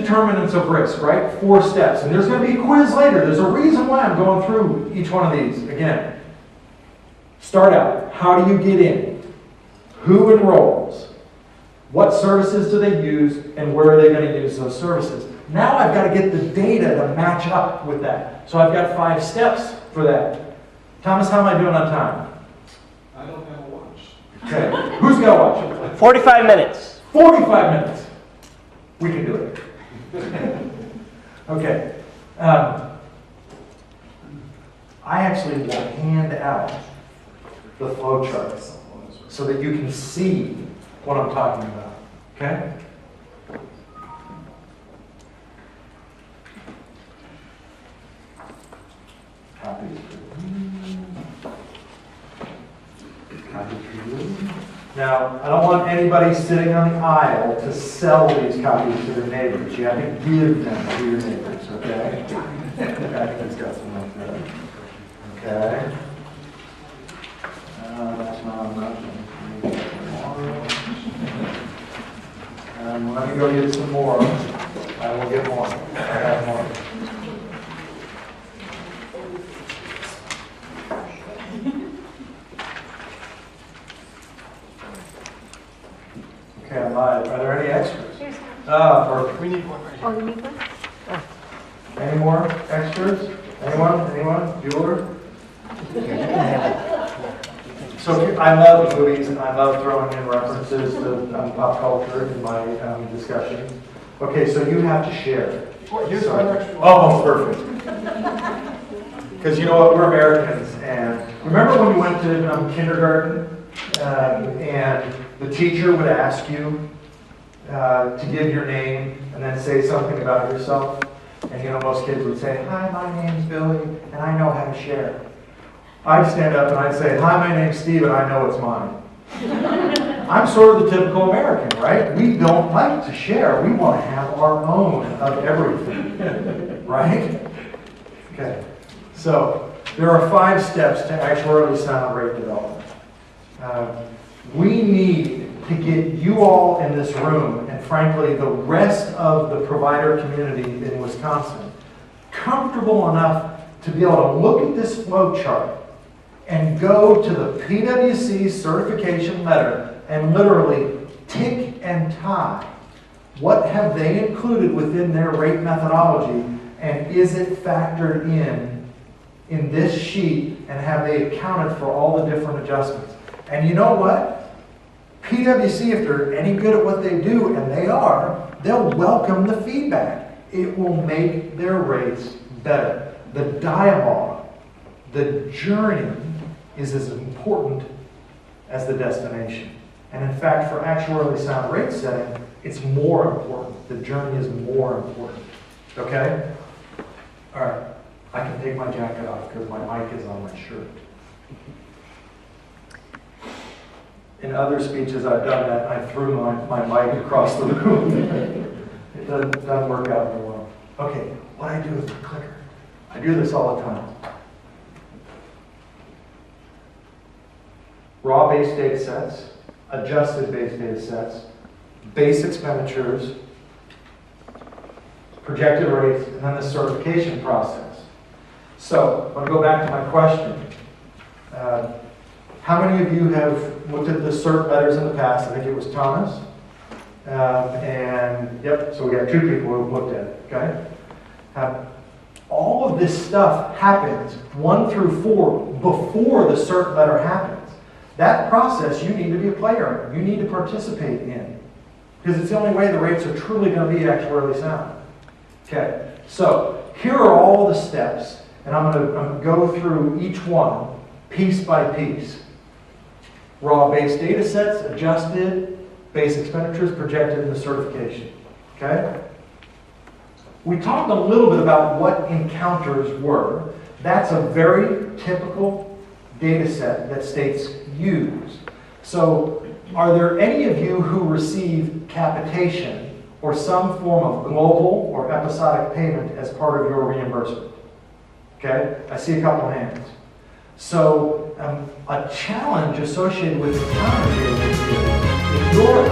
determinants of risk, right? 4 steps. And there's going to be a quiz later. There's a reason why I'm going through each one of these. Again, start out. How do you get in? Who enrolls? What services do they use? And where are they going to use those services? Now I've got to get the data to match up with that. So I've got 5 steps for that. Thomas, how am I doing on time? I don't have a watch. Okay. Who's got a watch? 45 minutes. 45 minutes. We can do it. Okay. I actually will hand out the flow charts so that you can see what I'm talking about. Okay? Copy for you. Copy for you. Now, I don't want anybody sitting on the aisle to sell these copies to their neighbors. You have to give them to your neighbors, okay? I think it's got some like that. Okay. That's not enough. Let me go get some more. I will get more. I have more. Okay, I'm live. Are there any extras? Perfect. We need one right here. Oh, you need one? Any more extras? Anyone? Anyone? Bueller? So I love movies and I love throwing in references to pop culture in my discussions. Okay, so you have to share. Here's our extra one. Oh, perfect. Because you know what, we're Americans, and remember when you went to kindergarten and the teacher would ask you to give your name and then say something about yourself? And you know, most kids would say, "Hi, my name's Billy, and I know how to share." I'd stand up and I'd say, "Hi, my name's Steve, and I know it's mine." I'm sort of the typical American, right? We don't like to share. We want to have our own of everything, right? Okay. So there are 5 steps to actuarially sound rate development. We need to get you all in this room, and frankly, the rest of the provider community in Wisconsin, comfortable enough to be able to look at this flow chart and go to the PwC certification letter and literally tick and tie. What have they included within their rate methodology, and is it factored in this sheet, and have they accounted for all the different adjustments? And you know what? PwC, if they're any good at what they do, and they are, they'll welcome the feedback. It will make their rates better. The dialogue, the journey is as important as the destination. And in fact, for actuarially sound rate setting, it's more important. The journey is more important. Okay? All right. I can take my jacket off because my mic is on my shirt. In other speeches I've done that, I threw my mic across the room. It doesn't work out very well. Okay, what I do with my clicker, I do this all the time. Raw base data sets, adjusted base data sets, base expenditures, projected rates, and then the certification process. So, I'm going to go back to my question. How many of you have looked at the cert letters in the past? I think it was Thomas. And yep, so we got 2 people who have looked at it, okay? All of this stuff happens 1 through 4 before the cert letter happens. That process you need to be a player in. You need to participate in. Because it's the only way the rates are truly going to be actuarially sound. Okay, so here are all the steps, and I'm going to go through each one piece by piece. Raw base data sets, adjusted, base expenditures, projected, and the certification. Okay? We talked a little bit about what encounters were. That's a very typical data set that states use. So, are there any of you who receive capitation or some form of global or episodic payment as part of your reimbursement? Okay? I see a couple hands. So, a challenge associated with the counter data is if you're